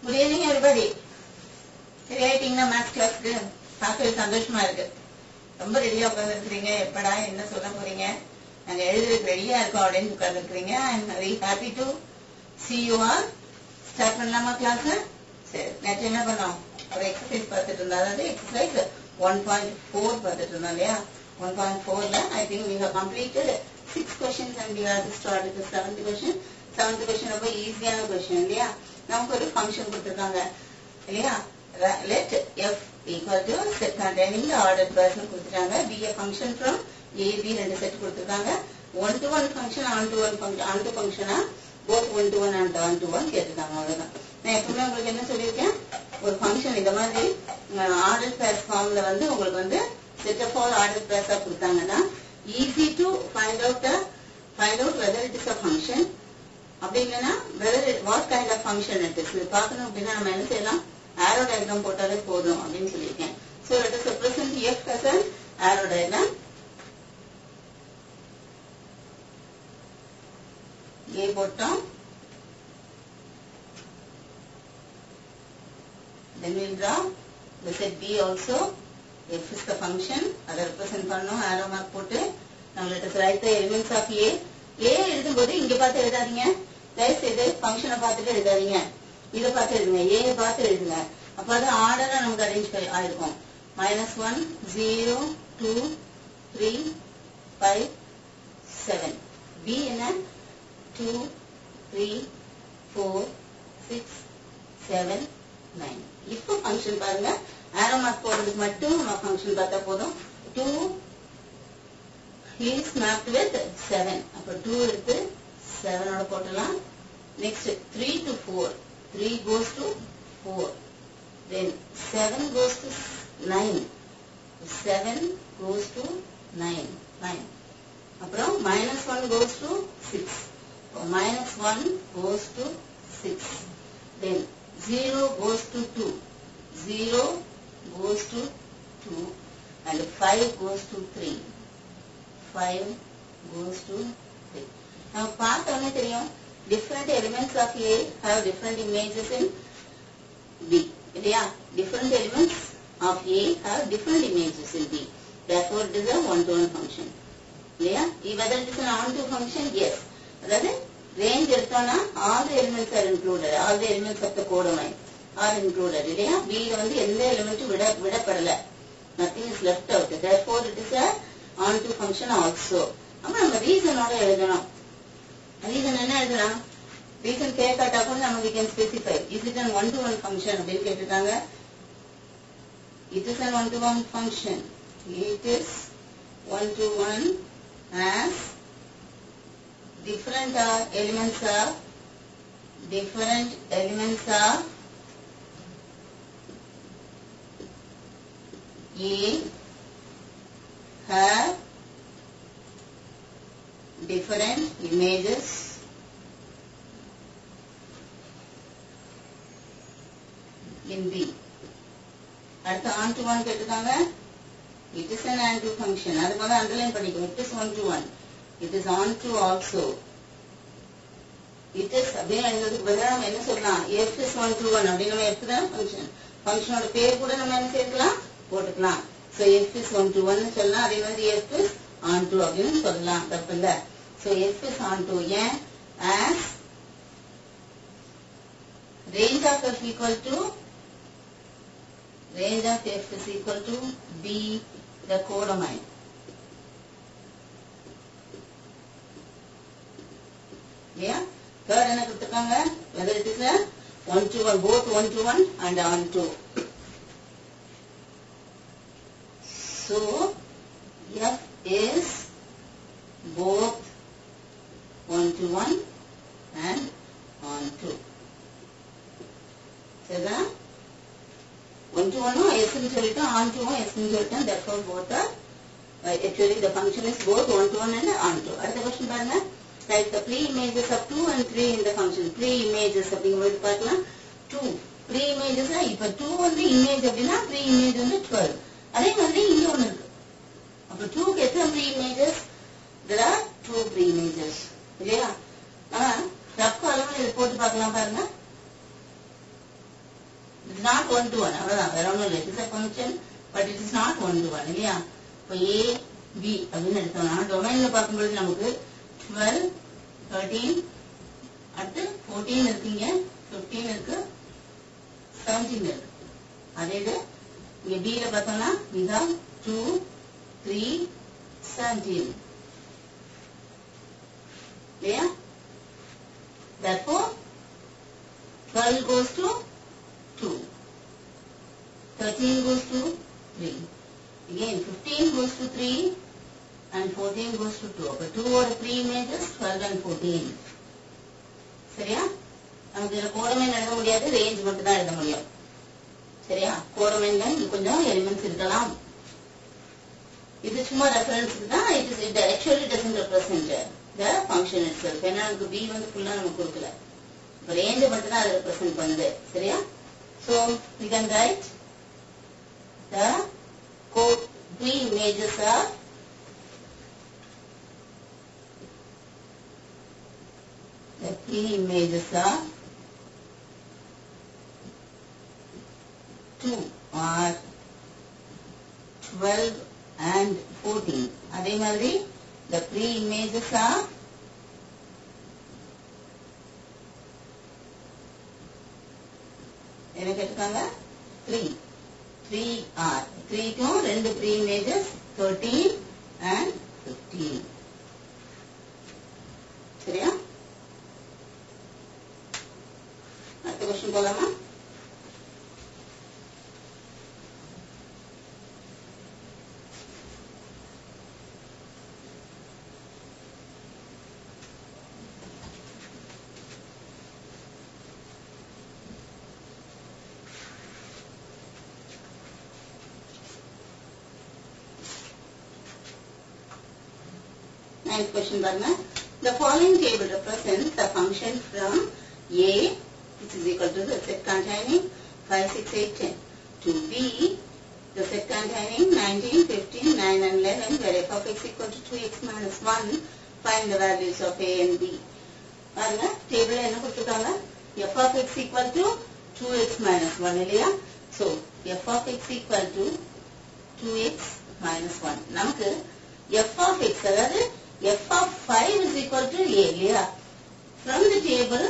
Good evening everybody. சரியாயிட்டீங்கன்னா maths கிளாஸ்க்கு பார்க்கவே சந்தோஷமா இருக்கு. ரொம்ப ரெடியா உட்காந்துருக்கீங்க. எப்படா என்ன சொல்ல போறீங்க, நாங்க எழுதுறதுக்கு ரெடியா இருக்கோம் அப்படின்னு உட்காந்துருக்கீங்க. I am very happy to see you all. Start பண்ணலாமா கிளாஸ்? சரி, நேற்று என்ன பண்ணோம், ஒரு எக்ஸசைஸ் பார்த்துட்டு இருந்தோம். அதாவது எக்ஸசைஸ் 1.4 பார்த்துட்டு இருந்தோம் இல்லையா. 1.4ல I think we have completed 6 questions and we have started the 7th question. 7th question ரொம்ப ஈஸியான கொஸ்டின் இல்லையா. நமக்கு ஒரு ஃபங்க்ஷன் கொடுத்துருக்காங்க இல்லையா. let f equal to set containing the ordered person கொடுத்துட்டாங்க. be a function from a b ரெண்டு set கொடுத்துருக்காங்க. one to one function, on to one function, on to function both one to one and on to one கேட்டுருக்காங்க. அவ்வளவுதான். நான் எப்பவுமே உங்களுக்கு என்ன சொல்லியிருக்கேன், ஒரு ஃபங்க்ஷன் இந்த மாதிரி ஆர்டர் பேஸ் ஃபார்ம்ல வந்து உங்களுக்கு வந்து செட் ஆஃப் ஆல் ஆர்டர் பேஸா கொடுத்தாங்கன்னா easy to find out whether it is a function அப்படி இல்லைன்னா whether what kind of function it is. இது பார்க்கணும் அப்படின்னா நம்ம என்ன செய்யலாம், arrow diagram போட்டாலே போதும் அப்படின்னு சொல்லியிருக்கேன். So let us represent f as an arrow diagram. A போட்டோம், then we will draw the set B also. F is the function, அதை represent பண்ணோம் arrow mark போட்டு. Now let us write the elements of A. A எழுதும்போது இங்க பார்த்து எழுதாதீங்க, தயவு செய்து ஃபங்க்ஷனை பார்த்துட்டு எழுதாதீங்க, இதை பார்த்து எழுதுங்க, A பார்த்து எழுதுங்க. அப்ப அது ஆர்டரா நமக்கு அரேஞ்ச் ஆயிருக்கும். -1 0 2 3 5 7. B என்ன 2 3 4 6 7 9. இப்போ ஃபங்க்ஷன் பாருங்க, ஆரோ மார்க் போடுறதுக்கு மட்டும் நம்ம ஃபங்க்ஷன் பார்த்தா போதும். 2 is mapped with 7. அப்ப 2 எடுத்து 7 ஓட போடலாம். Next 3 to 4, 3 goes to 4. Then 7 goes to 9. 7 goes to 9. 9. அப்புறம் -1 goes to 6. -1 goes to 6. Then 0 goes to 2. 0 goes to 2. And 5 goes to 3. 5 goes to 3. Now பார்த்தோன்னே தெரியும், different elements of A have different images in B. இல்லையா, different elements of A have different images in B. Therefore it is a one-to-one function. இல்லையா, whether it is an on-to function, yes. அதாவது range எடுத்தோம்னா all the elements are included, all the elements of the codomain are included. இல்லையா, B ல வந்து எந்த எலிமெண்ட்டும் விடப்படல, nothing is left out. Therefore it is a on-to function also. அப்ப நம்ம ரீசனோட எழுதணும். Reason என்ன எழுதலாம், ரீசன் கேட்டாட்டா கூட நம்ம we can specify. Is it an one-to-one function அப்படின்னு கேட்டுட்டாங்க. It is an one-to-one function. It is one-to-one as different elements of A have different images in B. அடுத்து on to one கேட்டுட்டாங்க. It is an on to function. அது முதல்ல underline பண்ணிக்கோ. It is one to one. It is on to also. It is அப்படியே எழுதுறதுக்கு பதிலா நம்ம என்ன சொல்லலாம், F is one to one அப்படின்னு நம்ம F தான் ஃபங்க்ஷன், ஃபங்க்ஷனோட பேர் கூட நம்ம என்ன சேர்க்கலாம் போட்டுக்கலாம். So F is one to one சொல்லலாம், அதே மாதிரி F is on to அப்படின்னு சொல்லலாம், தப்பு இல்ல. So F is on to ஏன், as range of F is equal to B, the codomain. Yeah, third என்ன கொடுத்திருக்காங்க, whether it is a one to one, both one to one and on to. So F is both one to one and on to. Saritha, one to one S ன்னு சொல்லிட்டோம், on to S ன்னு சொல்லிட்டோம். Therefore both are actually the function is both one to one and on to. அடுத்த question பாருங்க, write the pre-images of 2 and 3 in the function. Pre-images அப்படிங்கும்போது பார்க்கலாம், 2 pre-images இப்ப 2 வந்து image அப்படின்னா pre-image வந்து 12. அதே மாதிரி இங்க ஒண்ணு இருக்கு. அப்ப 2க்கு எத்தனை pre-images? There are 2 pre-images. இல்லையா, ரஃப் காலம் இது போட்டு பார்க்கலாம் பாருங்க. அவ்வளவுதான், வேற ஒன்றும் இல்லை. It is a function but it is not 1 to 1 இல்லையா? இப்போ ஏ பி அப்படின்னு எடுத்தோம்னா டொமைன்ல பார்க்கும்பொழுது நமக்கு 12 13 அடுத்து 14 இருக்குங்க, 15 இருக்கு, 17 இருக்கு. அதே இது இங்க B ல பார்த்தோம்னா we have 2 3 17 இல்லையா? Therefore 12 goes to 2, 13 goes to 3, again 15 goes to 3 and 14 goes to 2. அப்ப 2 ஓட 3 images 12 and 14. சரியா? நமக்கு இதுல கோடமைன் எழுத முடியாது, ரேஞ்ச் மட்டும் தான் எழுத முடியும். சரியா? கோடமைன்ல இது கொஞ்சம் எலிமெண்ட்ஸ் இருக்கலாம். இது சும்மா ரெஃபரன்ஸ்க்கு தான். it actually doesn't represent the function itself. ஏன்னா நமக்கு b வந்து ஃபுல்லா நமக்கு கொடுக்கல, ரேஞ்ச் மட்டும் தான் அது ரெப்ரசென்ட் பண்ணுது. சரியா? so we can write the three images are the three images are 2 or 12 and 14. அதே மாதிரி the three images are என்ன கேட்டிருக்காங்க? 3 are 3க்கும் ரெண்டு ப்ரீ இமேஜஸ் 13 and 15. சரியா? அடுத்த क्वेश्चन போலாமா? Ninth question பாருங்க. The following table represents the function from A, which is equal to the set containing 5, 6, 8, 10, to B, the set containing 19, 15, 9 and 11, where f of x equal to 2x minus 1. Find the values of A and B. பாருங்க, டேபிள்ல என்ன கொடுத்திருக்காங்க? f of x equal to 2x minus 1 இல்லையா? So f of x equal to 2x minus 1. நமக்கு f of x அதாவது f of 5 is equal to A இல்லையா? From the table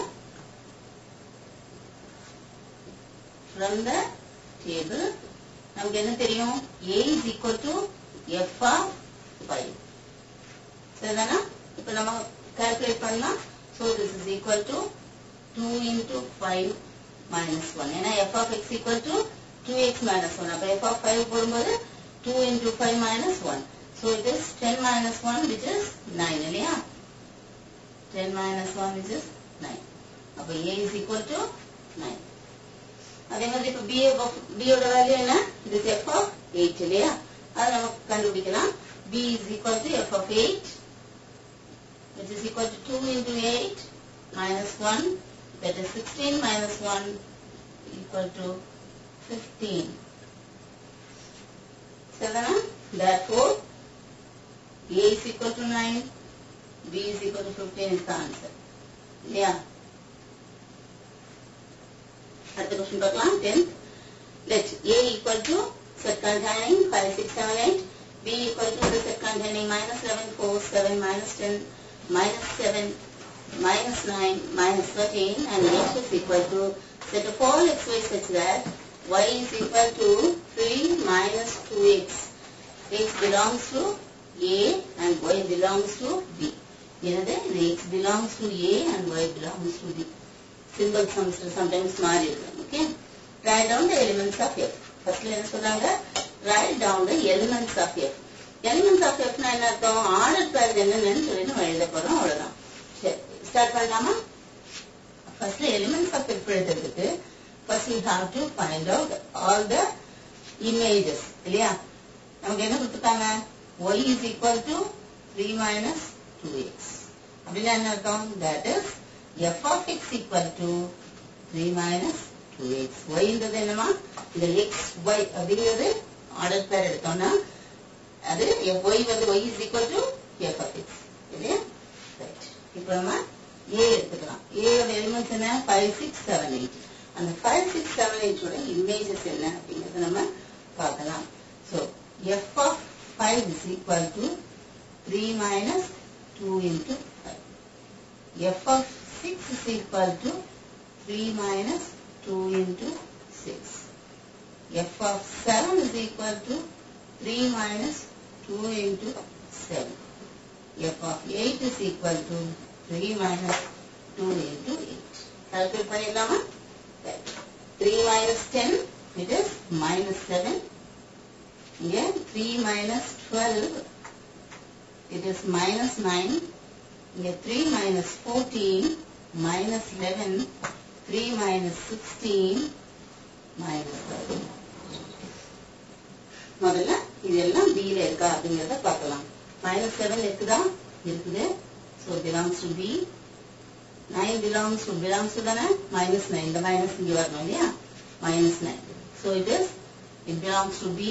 நமக்கு என்ன தெரியும்? A is equal to f of 5. சரிதானா? இப்போ நம்ம calculate பண்ணலாம். So this is equal to 2 into 5 minus 1. ஏன்னா f of x equal to 2x minus 1. அப்போ f of 5 போடும்போது 2 into 5 minus 1. So it is 10 minus 1 which is 9 இல்லையா? 10 minus 1 which is 9. அப்போ A is equal to 9. அதே மாதிரி இப்போ B ஓட value என்ன? இது is f of 8 இல்லையா? அது நமக்கு கண்டுபிடிக்கலாம். B is equal to f of 8 which is equal to 2 into 8 minus 1, that is 16 minus 1 equal to 15. சரிதானா? Therefore A is equal to 9, B is equal to 15 is the answer. இல்லையா? அடுத்த question பார்க்கலாம். 10th. Let A equal to set containing 5, 6, 7, 8. B equal to the set containing minus 11, 4, 7, minus 10, minus 7, minus 9, minus 13, and x is equal to set of all xy such that y is equal to 3 minus 2x. X belongs to A and y belongs to B. என்னது? x belongs to A and y belongs to B. Symbol sometimes மாறி இருக்கும். Okay? Write down the elements of f. Firstly என்ன சொல்றாங்க? Write down the elements of f. Elements of f னா என்ன அர்த்தம்? Order பேர் என்னன்னு சொல்லி நம்ம எழுத போறோம், அவ்வளவுதான். சரி, ஸ்டார்ட் பண்ணலாமா? Firstly elements of f எழுதுறதுக்கு first we have to find out all the images. இல்லையா? நமக்கு என்ன கொடுத்துட்டாங்க? y is equal to 3 minus 2x. அப்படின்னா என்ன அர்த்தம்? That is f of x equal to 3 minus 2x. y ன்றது என்னமா? இந்த x y அப்படிங்கிறது ஆர்டர் பேர் எடுத்தோம்னா அது y வந்து y is equal to f of x. இல்லையா? ரைட். இப்போ நம்ம a எடுத்துக்கலாம். a ஓட எலிமெண்ட்ஸ் என்ன? 5, 6, 7, 8. அந்த 5 6 7 8 ஓட இமேஜஸ் என்ன அப்படிங்கறத நம்ம பார்க்கலாம். So f of 5 is equal to 3 minus 2 into 5. F of 6 is equal to 3 minus 2 into 6. F of 7 is equal to 3 minus 2 into 7. F of 8 is equal to 3 minus 2 into 8. Calculate பண்ணிடலாமா? 3 minus 10, it is minus 7. Here 3 minus 12, it is minus 9. Here 3 minus 14, minus 11. 3 minus 16, minus 13. முதல்ல இதெல்லாம் B ல இருக்கா அப்படிங்கறத பார்க்கலாம். minus 7 இருக்குதா? இருக்குது. So belongs to B. 9 belongs to தானே? minus 9. இந்த minus இங்க வரணும் இல்லையா? minus 9. So it belongs to B.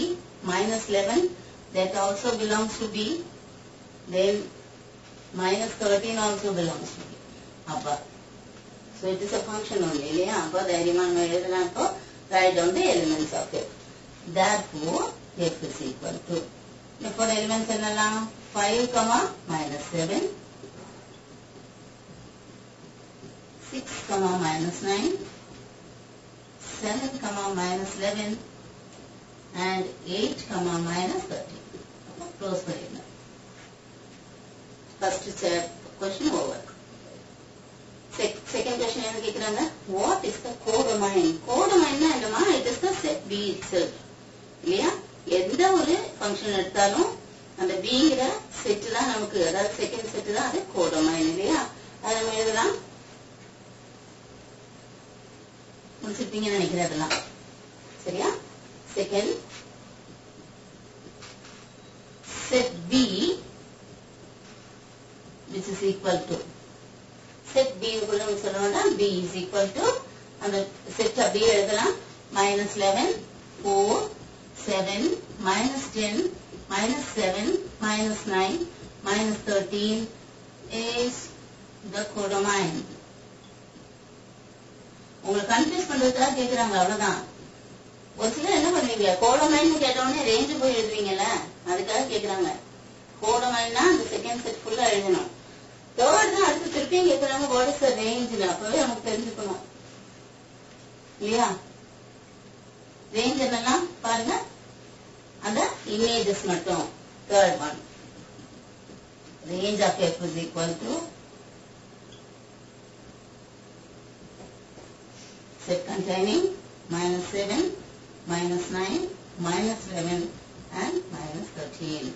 minus 11, that also belongs to B. Then minus 13 also belongs to B. அப்பா. So it is a function only இல்லையா? அப்பா தைரியமா நம்ம எழுதலாம். இப்போ write down the elements of it. Therefore f is equal to for elements என்னலாம் 5, minus 7, 6, minus 9, 7, minus 11, and 8, minus 13. Close பண்ணிடலாம். First question over. Second question என்ன கேக்குறாங்க? What is the codomain? Codomain என்னமா? It is the set B itself. இல்லையா? எந்த ஒரு function எடுத்தாலும் அந்த Bங்கிற செட் தான் நமக்கு, அதாவது செகண்ட் செட் தான் அது கோடோமைன் இல்லையா? அதை நம்ம எழுதலாம். முடிச்சிருப்பீங்கன்னு நினைக்கிறேன் அதெல்லாம். சரியா? Second set B which is equal to set B க்குள்ள நம்ம சொல்லணும்னா B is equal to அந்த செட் அப்படியே எழுதலாம். minus 11, 4, 7, minus 10, minus 7, minus 9, minus 13 is the codomain. உங்களை கன்ஃபியூஸ் பண்றதுக்காக கேக்குறாங்க, அவ்வளவுதான். ஒரு சிலர் என்ன பண்ணுவீங்க, கோடோமைன் கேட்டவுடனே ரேஞ்சு போய் எழுதுவீங்கல்ல, அதுக்காக கேக்குறாங்க. கோடோமைன்னா அந்த செகண்ட் செட் ஃபுல்லா எழுதணும். தேர்ட் தான் அடுத்து திருப்பியும் கேட்கறாங்க வாட் இஸ் த ரேஞ்ச்ல, அப்பவே நமக்கு தெரிஞ்சுக்கணும் இல்லையா? ரேஞ்ச் என்னெல்லாம் பாருங்க, அந்த இமேஜஸ் மட்டும். Third one, range of f is equal to set containing minus 7, minus 9, minus 11 and minus 13.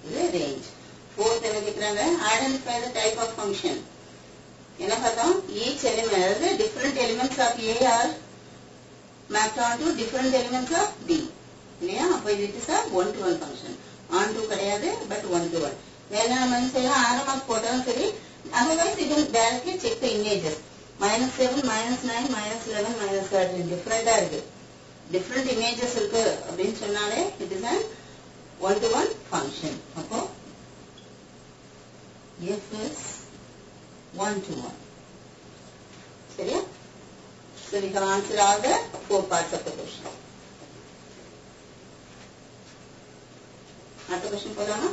இது range. Fourth என்ன கேக்குறாங்க, identify the type of function. என்ன பார்த்தோம், each element, அதாவது different elements of A are mapped onto different elements of B. இல்லையா? அப்போ it is a one-to-one function. On-to கிடையாது, but one-to-one. வேணா நம்ம செய்யலாம், ஆரமாக போட்டாலும் சரி. Otherwise you can directly check the images. minus 7, minus 9, minus 11, minus 13 different இருக்கு. different images இருக்கு அப்படின்னு சொன்னாலே it is an one-to-one function. அப்போ f is one-to-one. சரியா? So we have answered all the 4 parts of the question. அடுத்த question போலாமா?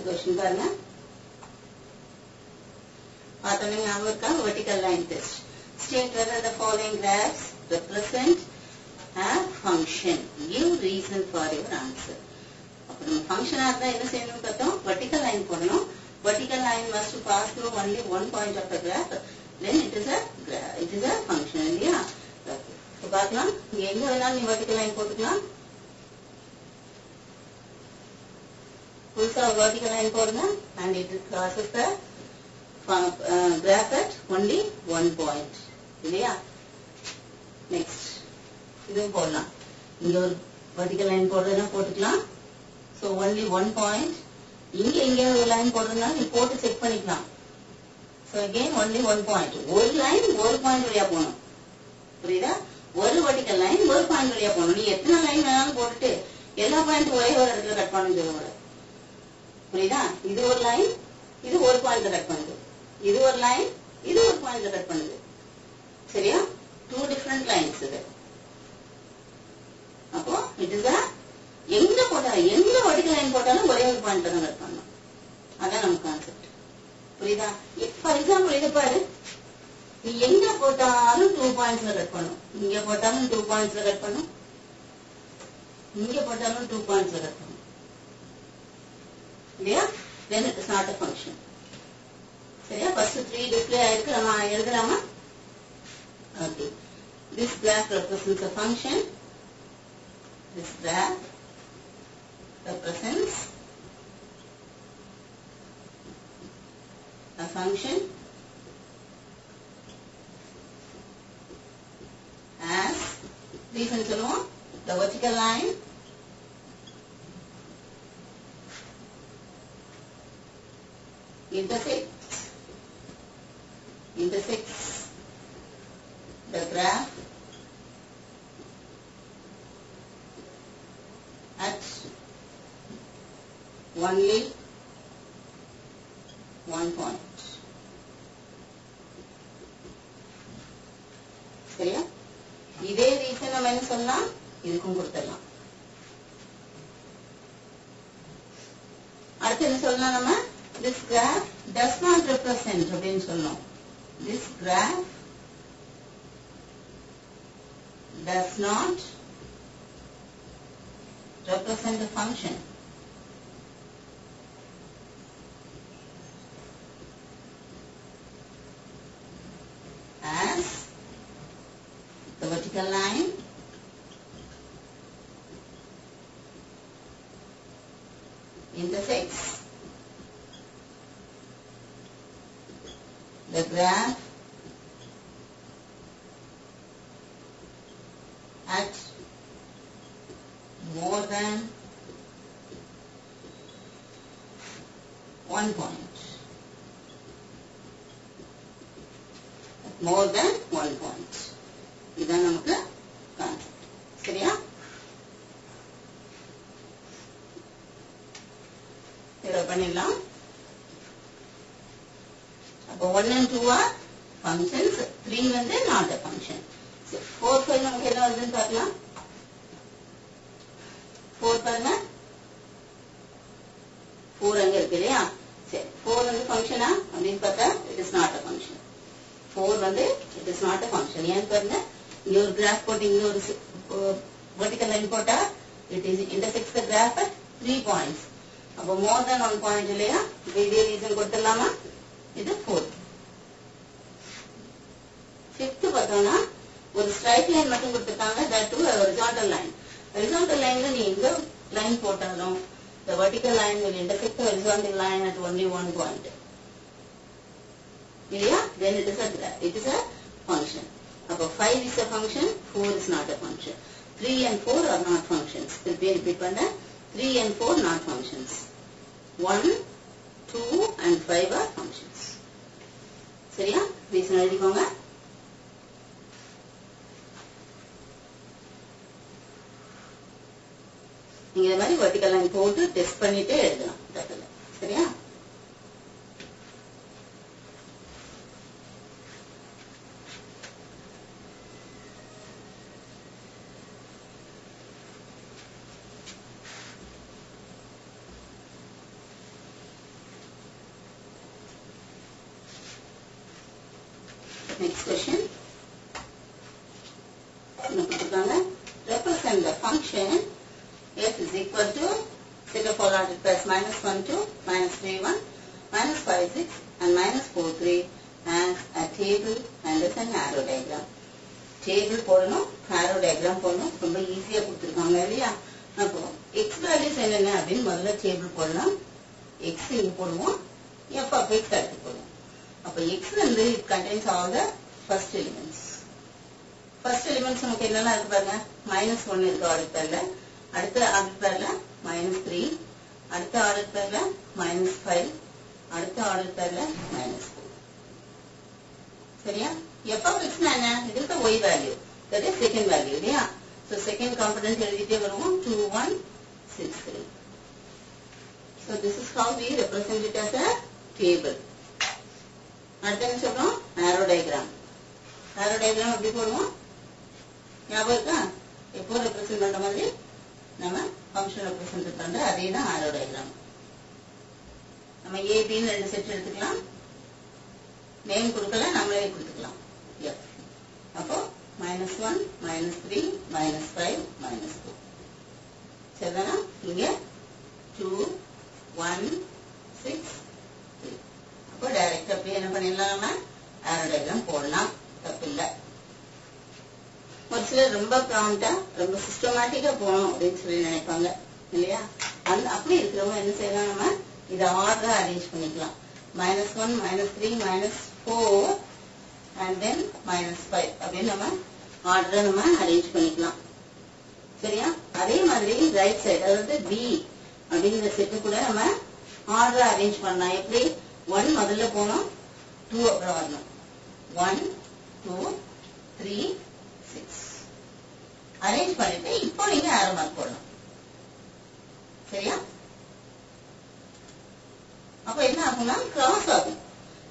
question பாருங்க. பார்த்தோன்னே ஞாபகம் இருக்கா? vertical line test. State whether the following graphs represent a function. Give reason for your answer. அப்ப நம்ம ஃபங்க்ஷனா இருந்தா என்ன செய்யணும் பார்த்தோம்? vertical line போடணும். vertical line must pass through only one point of the graph. Then it is a function இல்லையா? இப்போ பார்க்கலாம், எங்க வேணாலும் நீ vertical line போட்டுக்கலாம். புதுசா vertical line போடுங்க and it crosses the graph at only one point இல்லையா? நெக்ஸ்ட் இதுவும் போடலாம். இங்க ஒரு vertical line போடுறதுனா போட்டுக்கலாம். so only one point. இங்க ஒரு லைன் போடுறதுனா நீ போட்டு செக் பண்ணிக்கலாம். So again only one point. ஒரு லைன் ஒரு பாயிண்ட் வழியா போகணும். புரியுதா? ஒரு vertical line ஒரு பாயிண்ட் வழியா போகணும். நீ எத்தனை லைன் வேணாலும் போட்டுட்டு எல்லா பாயிண்ட் ஒரே ஒரு இடத்துல கட் பண்ணணும் சொல்லக்கூடாது. புரியுதா? இது ஒரு லைன், இது ஒரு பாயிண்ட்ல கட் பண்ணுது. இது ஒரு லைன், இது ஒரு பாயிண்ட்ல கட் பண்ணுது. சரியா? two different lines இது. அப்போ it is a எங்க போட்டாலும் எந்த vertical line போட்டாலும் ஒரே ஒரு பாயிண்ட்ல தான் கட் பண்ணணும். அதான் நம்ம கான்செப்ட். புரியுதா? ஃபார் எக்ஸாம்பிள் இது பாரு, நீ எங்க போட்டாலும் 2 பாயிண்ட்ஸ்ல கட் பண்ணும். இங்க போட்டாலும் 2 பாயிண்ட்ஸ்ல கட் பண்ணும், இங்க போட்டாலும் 2 பாயிண்ட்ஸ்ல கட் பண்ணும். இல்லையா? then it is not a function. சரியா? first 3 டிஸ்ப்ளே ஆயிருக்கு, நம்ம எழுதலாமா? okay, this graph represents a function. This graph represents a function as reason சொல்லுவோம், the vertical line intersects the graph at only one point. சரியா? இதே reason நம்ம என்ன சொல்லலாம், இதுக்கும் கொடுத்துடலாம். அடுத்து என்ன சொல்லலாம் நம்ம, this graph does not represent அப்படின்னு சொல்லணும். This graph does not represent a function. As the vertical line intersects the graph at more than one point. More than one point. இதான் நமக்கு கான்செப்ட். சரியா? இதை பண்ணிடலாம். அப்போ 1 and 2 are functions, 3 வந்து not a function. 4, 5 நமக்கு என்ன வருதுன்னு பார்க்கலாம். 4 பாருங்க, 4 அங்க இருக்கு இல்லையா? சரி, 4 வந்து ஃபங்க்ஷனா அப்படின்னு பார்த்தா it is not a function. 4 வந்து it is not a function. ஏன் பாருங்க, இங்க ஒரு கிராஃப் போட்டு இங்க ஒரு vertical line போட்டா it is intersects the graph at 3 points. அப்போ more than 1 point இல்லையா? இதே ரீசன் கொடுத்துடலாமா? இது 4. 5th பார்த்தோம்னா ஒரு ஸ்ட்ரைட் லைன் மட்டும் கொடுத்துருக்காங்க, that too a horizontal line. Horizontal lineல நீ எங்க லைன் போட்டாலும் the vertical line will intersect the horizontal line at only one point. இல்லையா? then it is a function. அப்போ 5 is a function, 4 is not a function. 3 and 4 are not functions. திருப்பி repeat பண்ண, 3 and 4 not functions. 1, 2 and 5 are functions. சரியா? Reason எழுதிக்கோங்க. நீங்க இந்த மாதிரி vertical line போட்டு டெஸ்ட் பண்ணிட்டு எழுதலாம். சரியா? Next question. Represent the function f is equal to set of all ordered pairs -1 2, -3 1, -5 6 and -4 3 as a table and as an arrow diagram. Table போடணும், arrow diagram போடணும். ரொம்ப ஈஸியா கொடுத்திருக்காங்க இல்லையா? அப்போ x values என்னென்ன அப்படின்னு முதல்ல டேபிள் போடலாம். x இங்க போடுவோம், f of x அடுத்து போடுவோம். அப்போ x வந்து it contains all the first elements. First elements நமக்கு என்னெல்லாம் இருக்கு பாருங்க, -1 இருக்கு ஆர்டர் பேர்ல, அடுத்த ஆர்டர் பேர்ல -3, அடுத்த ஆர்டர் பேர்ல -5, அடுத்த ஆர்டர் பேர்ல -4. சரியா? f of x என்ன? இது is the y value. That is second value இல்லையா? So second component எழுதிட்டே வருவோம். 2 1 6 3. So this is how we represent it as a table. அடுத்து என்ன சொல்றோம்? arrow diagram. arrow diagram எப்படி போடுவோம்? ஞாபகம் இருக்கா? எப்போ ரெப்ரசென்ட் பண்ற மாதிரி நம்ம ஃபங்க்ஷன் ரெப்ரசென்ட் பண்ற அதே தான் arrow diagram. நம்ம a b ன்னு ரெண்டு செட் எடுத்துக்கலாம். நேம் கொடுக்கல, நம்மளே கொடுத்துக்கலாம். f. அப்போ -1 -3 -5 -2. சரிதானா? இங்க 2 1 6 3. அப்போ டைரக்டா அப்படியே என்ன பண்ணிடலாம், நம்ம arrow diagram போடலாம், தப்பில்லை. ஒரு சிலர் ரொம்ப ப்ராம்ப்டா ரொம்ப சிஸ்டமேட்டிக்கா போகணும் அப்படின்னு சொல்லி நினைப்பாங்க இல்லையா? அப்படி இருக்கிறவங்க என்ன செய்யலாம், நம்ம இதை ஆர்டரா அரேஞ்ச் பண்ணிக்கலாம். -1 -3 -4 and then -5 அப்படின்னு நம்ம ஆர்டரா நம்ம அரேஞ்ச் பண்ணிக்கலாம். சரியா? அதே மாதிரி ரைட் சைடு, அதாவது B அப்படிங்கிற செட்டு கூட நம்ம ஆர்டரா அரேஞ்ச் பண்ணலாம். எப்படி? 1 முதல்ல போனோம், 2 அப்புறம் வரணும். 1 2 3 6 அரேஞ்ச் பண்ணிட்டு இப்போ நீங்க arrow mark போடலாம். சரியா? அப்ப என்ன ஆகும்னா கிராஸ் ஆகும்.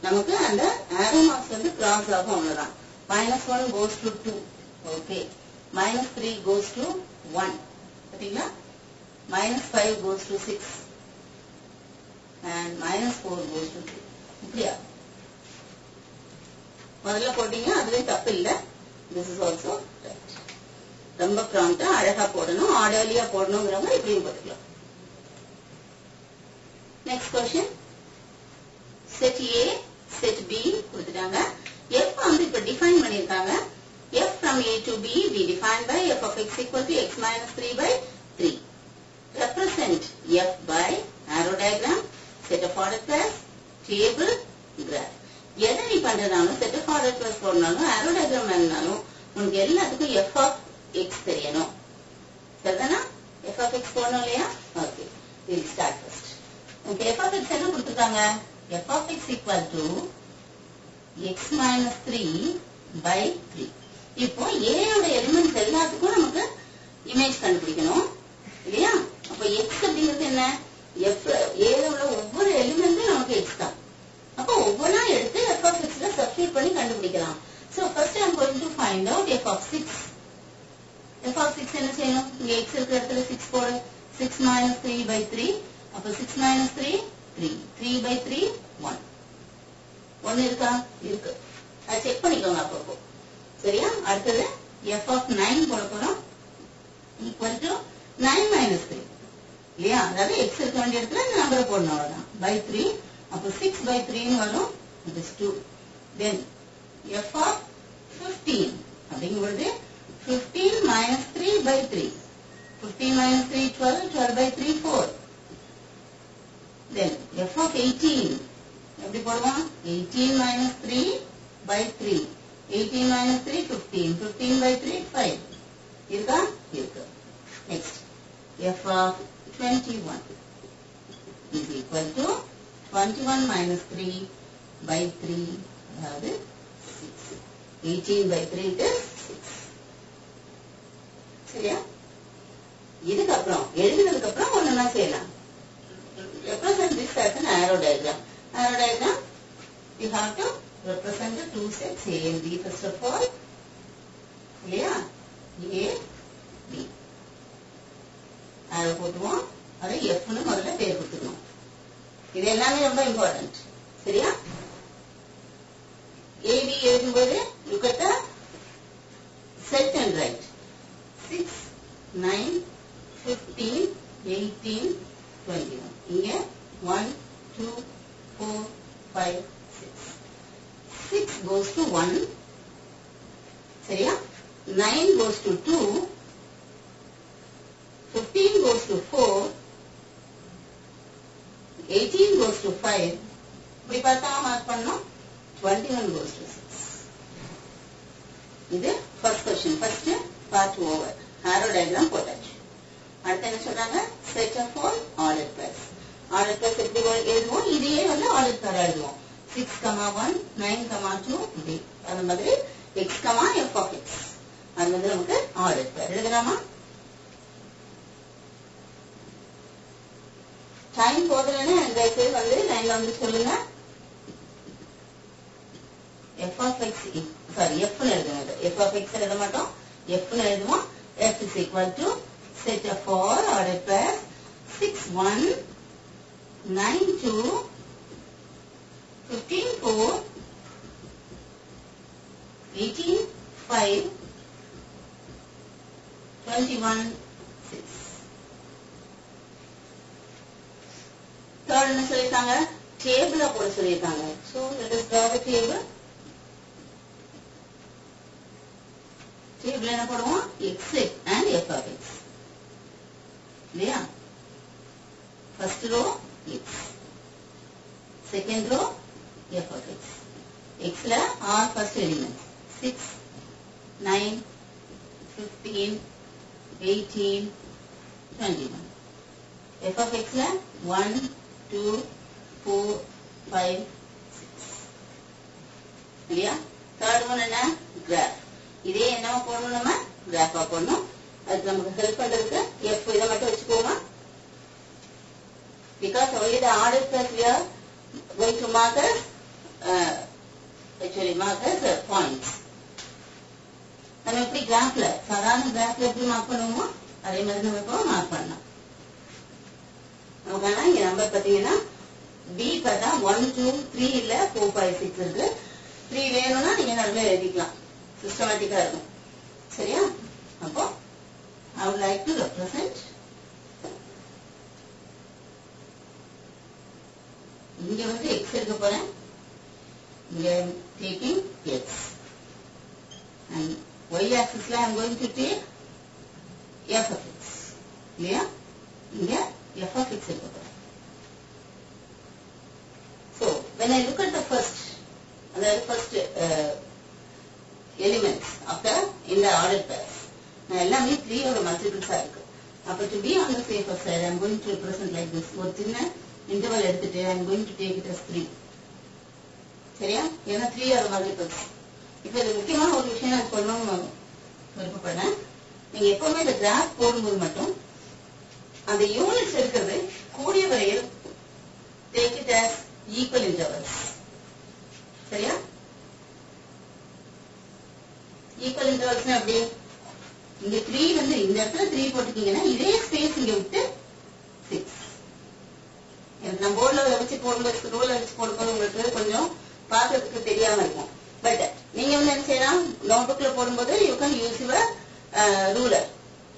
நமக்கு அந்த arrow marks வந்து கிராஸ் ஆகும், அவ்வளவுதான். -1 goes to 2. Okay. -3 goes to 1. பாத்தீங்களா? -5 goes to 6 and -4 goes to 3. இப்படியா? முதல்ல போட்டீங்க, அதுவே தப்பு இல்ல. This is also right. ரொம்ப ப்ராம்ப்டா அழகா போடணும், ஆர்டர்லியா போடணுங்கிறவங்க இப்படியும் போட்டுக்கலாம். Next question. Set A set B கொடுத்துட்டாங்க. f வந்து இப்ப டிஃபைன் பண்ணிருக்காங்க. f from A to B we define by f of x equal to x minus 3 by 3. Represent f by arrow diagram, set of ordered pairs, table, graph. எதை நீ பண்றதாலும் set of ordered pairs போடனாலும் arrow diagram வேணும்னாலும் உங்களுக்கு எல்லாத்துக்கும் f of x தெரியணும். சரிதானா? f of x போடணும் இல்லையா? Okay, we'll start first. Okay, f of x என்ன கொடுத்துருக்காங்க? f of x equal to x minus 3 by 3. இப்போ a ஓட எலிமெண்ட்ஸ் எல்லாத்துக்கும் நமக்கு இமேஜ் கண்டுபிடிக்கணும் இல்லையா? அப்ப x அப்படிங்கிறது என்ன? f a ஓட ஒவ்வொரு எலிமெண்ட்டும் நமக்கு x தான். அப்ப ஒவ்வொன்றா எடுத்து f of x ல சப்ஸ்டிட்யூட் பண்ணி கண்டுபிடிக்கலாம். So first I am going to find out f of 6. f of 6 என்ன செய்யணும்? இங்க x இருக்கிற இடத்துல 6 போடு. 6 minus 3 by 3. அப்ப 6 minus 3 3. 3 by 3 1. 1 இருக்கா? இருக்கு. அதை செக் பண்ணிக்கோங்க அப்பப்போ. சரியா? அடுத்தது f of 9 போட போறோம். equal to 9 minus 3. இல்லையா? அதாவது x இருக்க வேண்டிய இடத்துல இந்த நம்பரை போடணும், அவ்வளவுதான். by 3. அப்ப 6 by 3 ன்னு வரும். it is 2. then f of 15 அப்படிங்கும்போது 15 minus 3 by 3. 15 minus 3 12. 12 by 3 4. then f of 18 எப்படி போடுவோம்? 18 minus 3 by 3. 18 minus 3 15. 15 by 3 5. இருக்கா? இருக்கு. next f of 21 is equal to 21 minus 3 by 3, அதாவது 6. 18 by 3 is 6. சரியா? இதுக்கப்புறம் எழுதினதுக்கு அப்புறம் ஒண்ணுன்னா செய்யலாம். represent this as an arrow diagram. Arrow diagram, we have to represent the two sets A and B first of all. இல்லையா? A, B. arrow போட்டுவோம். அதை F ன்னு முதல்ல பேர் கொடுத்துக்கணும். இது எல்லாமே ரொம்ப இம்பார்ட்டன்ட். சரியா? A, B எழுதும்போது look at the set and write. 6, 9, 15, 18, 21. இங்க 1, 2, 4, 5, 6. 6 goes to 1. சரியா? 9 goes to 2. 15 goes to 4. 18 goes to 5. இப்படி பார்த்தா மார்க் பண்ணோம். 21 goes to 6. இது first question. First part over. Arrow diagram போட்டாச்சு. அடுத்து என்ன சொல்றாங்க? set of all ordered pairs. ordered pairs எப்படி எழுதுவோம்? இதையே வந்து ordered pair எழுதுவோம். 6, 1, 9, 2 இப்படி. அந்த மாதிரி x, f of x. அது வந்து நமக்கு ஆர்டர் பேர் எழுதலாமா? டைம் போதலன்னு இந்த பேர் வந்து லைன்ல வந்து சொல்லுங்க. f of x, sorry f னு எழுதுங்க. f of x எழுத மாட்டோம், f னு எழுதுவோம். f is equal to set of 4 ordered pairs 6 1 9 2 15 4 18 5 21 6. Third என்ன சொல்லிருக்காங்க? டேபிளா போட சொல்லிருக்காங்க. So let us draw the table. Table என்ன போடுவோம்? x and f of x. இல்லையா? First row x, second row f of x. x ல are first elements 6 9 15 18 21. f of x ல 1 2 4 5 6. இல்லையா? third one என்ன? graph. இதே என்னவா போடணும்? நம்ம கிராஃபா போடணும். அதுக்கு நமக்கு ஹெல்ப் பண்றதுக்கு f இதை மட்டும் வச்சுக்கோமா. Because only the ordered pairs we are going to mark as points. நம்ம எப்படி கிராஃப்ல சாதாரண கிராஃப்ல எப்படி மார்க் பண்ணுவோமோ அதே மாதிரி நம்ம இப்போ மார்க் பண்ணலாம். நமக்கான இங்க நம்பர் பாத்தீங்கன்னா b பார்த்தா 1 2 3 இல்ல 4 5 6 இருக்கு. 3 வேணும்னா நீங்க நடுவுல எழுதிக்கலாம். சிஸ்டமேட்டிக்கா இருக்கும். சரியா? அப்போ I would like to represent இங்க வந்து x எடுக்க போறேன். இங்க I am taking x and y axis ல I am going to take f of x. இல்லையா? இங்க f of x எடுக்க போறேன். So when I look at the first elements of the in the ordered pairs, எல்லாமே 3 ஓட மல்டிபிள்ஸா இருக்கு. அப்ப to be on the safer side I am going to represent like this. ஒரு சின்ன இன்டர்வல் எடுத்துட்டு I am going to take it as 3. சரியா? ஏன்னா 3 ஓட மல்டிபிள்ஸ். இப்போ இது முக்கியமான ஒரு விஷயம் நான் சொல்லணும்னு விருப்பப்படுறேன். நீங்க எப்பவுமே இந்த கிராஃப் போடும்போது மட்டும் அந்த யூனிட்ஸ் இருக்கிறது கூடிய வரையில் take it as equal intervals. சரியா? ஈக்குவல் இன்டர்வல்ஸ் அப்படி இங்க 3 வந்து இந்த இடத்துல 3 போட்டுட்டீங்கன்னா இதே ஸ்பேஸ் இங்க விட்டு 6. எனக்கு நான் போர்ட்ல வச்சு போடும்போது ரூலர் வச்சு போடும்போது உங்களுக்கு கொஞ்சம் பார்க்கறதுக்கு தெரியாம இருக்கும். பட் நீங்க வந்து என்ன செய்யலாம்? நோட் புக்ல போடும்போது you can use your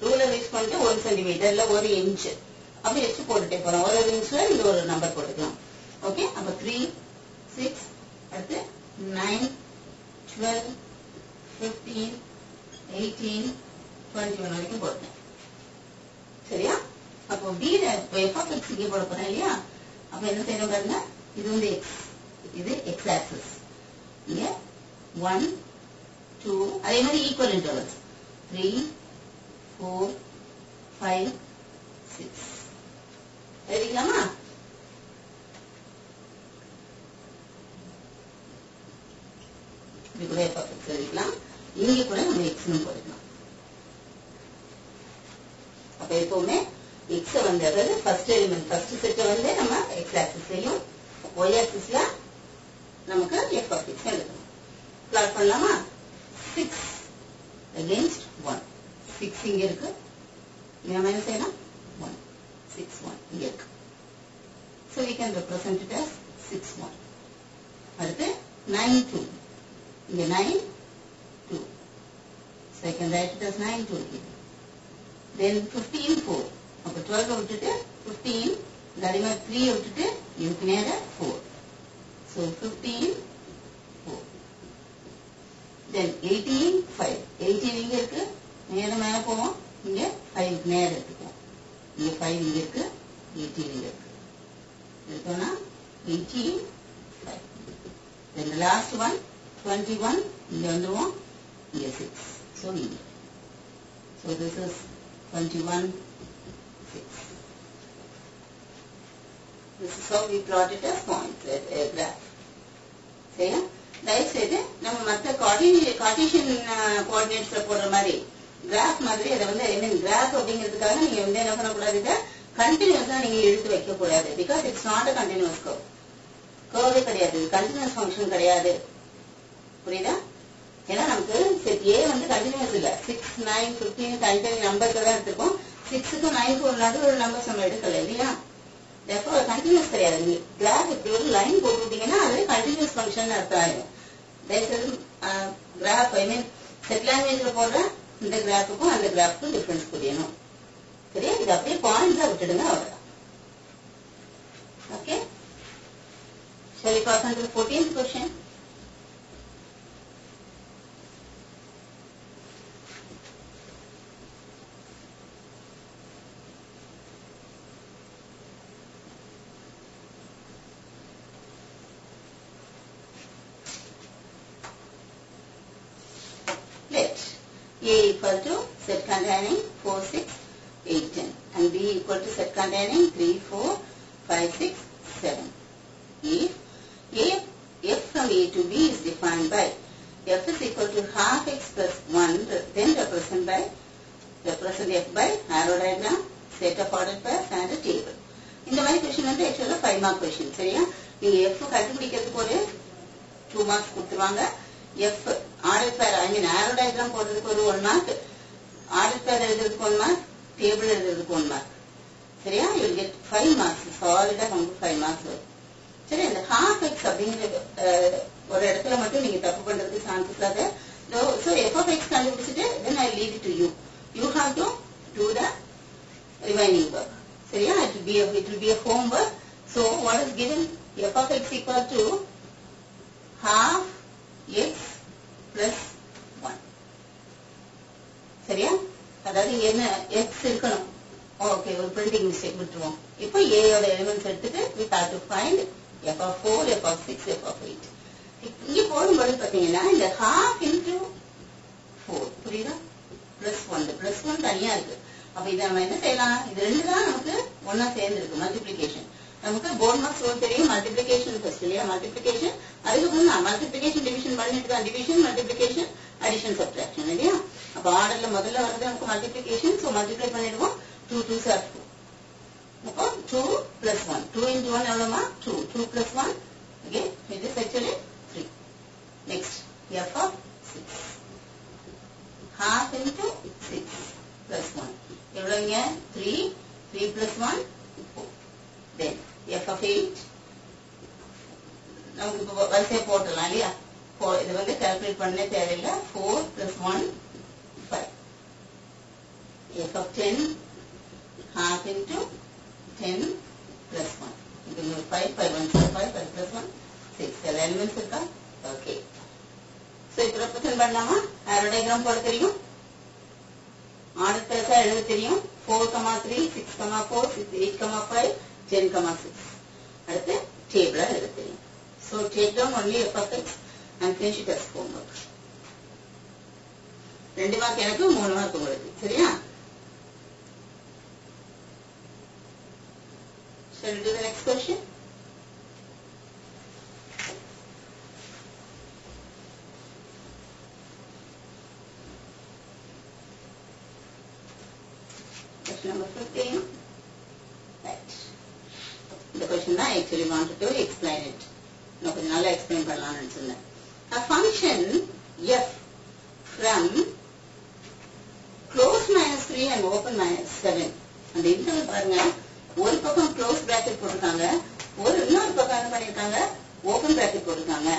ruler use பண்ணிட்டு 1 சென்டிமீட்டர் இல்ல 1 இன்ச் அப்படி வச்சு போட்டுட்டே போறோம். ஒரு இன்ச்ல இந்த ஒரு நம்பர் போட்டுக்கலாம். ஓகே? அப்ப 3 6 அடுத்து 9 12 15 18 21 வரைக்கும் போட்டேன். சரியா? அப்போ b f of x இங்கே போட போறேன் இல்லையா? அப்ப என்ன செய்யணும் பாருங்க. இது வந்து x, இது x axis. இங்க 1 2 அதே மாதிரி ஈக்குவல் இன்டர்வல்ஸ் 3 4 5 6 எழுதிக்கலாமா? இது கூட f of x எழுதிக்கலாம். இங்க கூட நம்ம x னு போடலாம். அப்ப எப்பவுமே x வந்து அதாவது ஃபர்ஸ்ட் எலிமெண்ட் ஃபர்ஸ்ட் செட் வந்து நம்ம x ஆக்சிஸ்லயும் y ஆக்சிஸ்ல நமக்கு f of x எழுதணும். பிளாட் பண்ணலாமா? 6 against 1. 6 இங்க இருக்கு. நம்ம என்ன செய்யலாம்? 1 6 1 இங்க இருக்கு. So we can represent it as 6 1. அடுத்து 9 2. இங்க 9 2. So I can write it as 9 2 here. Then 15 4. அப்ப 12 விட்டுட்டு 15 கரிமா 3 விட்டுட்டு இதுக்கு நேர 4. So 15 4. Then 18 5. 18 இங்க இருக்கு. நேர மேல போவோம். இங்க 5 நேர எடுத்துக்குவோம். இங்க 5 இங்க இருக்கு. 18 இங்க இருக்கு. எடுத்தோம்னா 18 5. Then the last one 21 இங்க வந்துருவோம். இங்க 6. So இங்க. So this is 21 6. This is how we plot it as points, a graph. சரியா? தயவு செய்து நம்ம மற்ற கார்டீசியன் கோஆர்டினேட்ஸ்ல போடுற மாதிரி கிராஃப் மாதிரி அதை வந்து ஐ மீன் கிராஃப் அப்படிங்கிறதுக்காக நீங்க வந்து என்ன பண்ணக்கூடாது, இதை கண்டினியூஸா நீங்க எடுத்து வைக்க கூடாது. Because it's not a continuous curve. கர்வே கிடையாது, கண்டினியூஸ் ஃபங்க்ஷன் கிடையாது. புரியுதா? ஏன்னா நமக்கு செட் ஏ வந்து கண்டினியூஸ் இல்ல. 6, 9, 15 தனித்தனி நம்பர்ஸ் தான் எடுத்திருக்கோம். 6க்கும் 9க்கும் நடுவில் ஒரு நம்பர்ஸ் நம்ம எடுக்கல இல்லையா? therefore கண்டினியூஸ் கிடையாது. நீ கிராஃப் இப்படி ஒரு லைன் போட்டுட்டீங்கன்னா அது கண்டினியூஸ் ஃபங்க்ஷன் அர்த்தம் ஆயிடும். கிராஃப் ஐ மீன் செட் லாங்குவேஜ்ல போடுற இந்த கிராஃபுக்கும் அந்த கிராஃபுக்கும் டிஃபரன்ஸ் புரியணும். சரியா? இது அப்படியே பாயிண்ட்ஸா விட்டுடுங்க, அவ்வளவுதான். Okay, shall we pass on to the 14th question? Let A equal to set containing 4, 6, 8, 10 and B equal to set containing 3, 4, 5, 6, 7. If f from A to B is defined by f is equal to half x plus 1, then represent f by arrow diagram, set of ordered pairs and a table. இந்த மாதிரி question வந்து ஆக்சுவலா 5 mark question. சரியா? நீங்க f கண்டுபிடிக்கிறதுக்கு ஒரு 2 marks கொடுத்துருவாங்க. f order பேர் ஐ மீன் ஆரோ டயக்ராம் போடுறதுக்கு ஒரு 1 மார்க், ஆர்டர் பேர் எழுதுறதுக்கு 1 மார்க், டேபிள் எழுதுறதுக்கு 1 மார்க். சரியா? You will get 5 marks. சாலிடா நமக்கு 5 மார்க்ஸ் வரும். சரி, இந்த half x அப்படிங்கிற ஒரு இடத்துல மட்டும் நீங்க தப்பு பண்றதுக்கு சான்சஸ் ஆக. So f of x கண்டுபிடிச்சிட்டு then I leave it to you. You have to do the remaining work. சரியா? It will be a homework. So what is given? f of x equal to half x plus 1. சரியா? அதாவது இங்க என்ன x இருக்கணும். Okay, ஒரு printing mistake விட்டுருவோம். இப்போ a யோட எலிமெண்ட்ஸ் எடுத்துட்டு we have to find f of 4, f of 6, f of 8. இங்க போடும்போது பாத்தீங்கன்னா இந்த half into 4 புரியுதா? plus 1 plus 1 தனியா இருக்கு. அப்ப இதை நம்ம என்ன செய்யலாம்? இது ரெண்டு தான் நமக்கு ஒன்னா சேர்ந்து இருக்கு, மல்டிப்ளிகேஷன். நமக்கு போர்ட் மார்க்ஸ் ரூல் தெரியும், மல்டிப்ளிகேஷன் ஃபர்ஸ்ட் இல்லையா? மல்டிப்ளிகேஷன், அதுக்கப்புறம் நான் மல்டிப்ளிகேஷன் டிவிஷன் பண்ணிட்டு தான் டிவிஷன், மல்டிப்ளிகேஷன், அடிஷன், சப்ட்ராக்ஷன் இல்லையா? அப்ப ஆர்டர்ல முதல்ல வரது நமக்கு மல்டிப்ளிகேஷன். சோ மல்டிப்ளை பண்ணிடுவோம். 2 2s are 4. அப்போ 2 plus 1. 2 into 1 எவ்வளவுமா? 2. 2 plus 1. Okay, it is actually 3. Next, f of 6. Half into 6 plus 1. எவ்வளவுங்க? 3. 3 plus 1, 4. Then f of 8. நமக்கு இப்போ வரிசையை போட்டலாம் இல்லையா? இது வந்து கால்குலேட் பண்ண தேவையில்லை. 4 plus 1, 5. f of 10. Half into 10 plus 1. இது 5, 5 1 5, 5 plus 1, 6. எல்லா எலிமெண்ட்ஸ் இருக்கா? ஓகே. சோ இப்போ ரெப்ரசன்ட் பண்ணலாமா? ஆரோ டயக்ராம் போட தெரியும், ஆர்டர் பேர்ஸா எழுத தெரியும். 4, 3, 6, 4, 6, 8, 5, 10, 6. அடுத்து டேபிளா எழுத தெரியும். So take down only f of x and finish it as homework. 2 mark எனக்கு, 3 மார்க் உங்களுக்கு. சரியா? Shall we do the next question? Question number 15. Right. The question I actually wanted to explain it. No, கொஞ்சம் நல்லா explain பண்ணலாம்னு சொன்னேன். A function f from close -3 and open -7. அந்த interval பாருங்க, ஒரு பக்கம் க்ளோஸ் பிராக்கெட் போட்டிருக்காங்க, இன்னொரு பக்கம் என்ன பண்ணிருக்காங்க? ஓபன் பிராக்கெட் போட்டிருக்காங்க.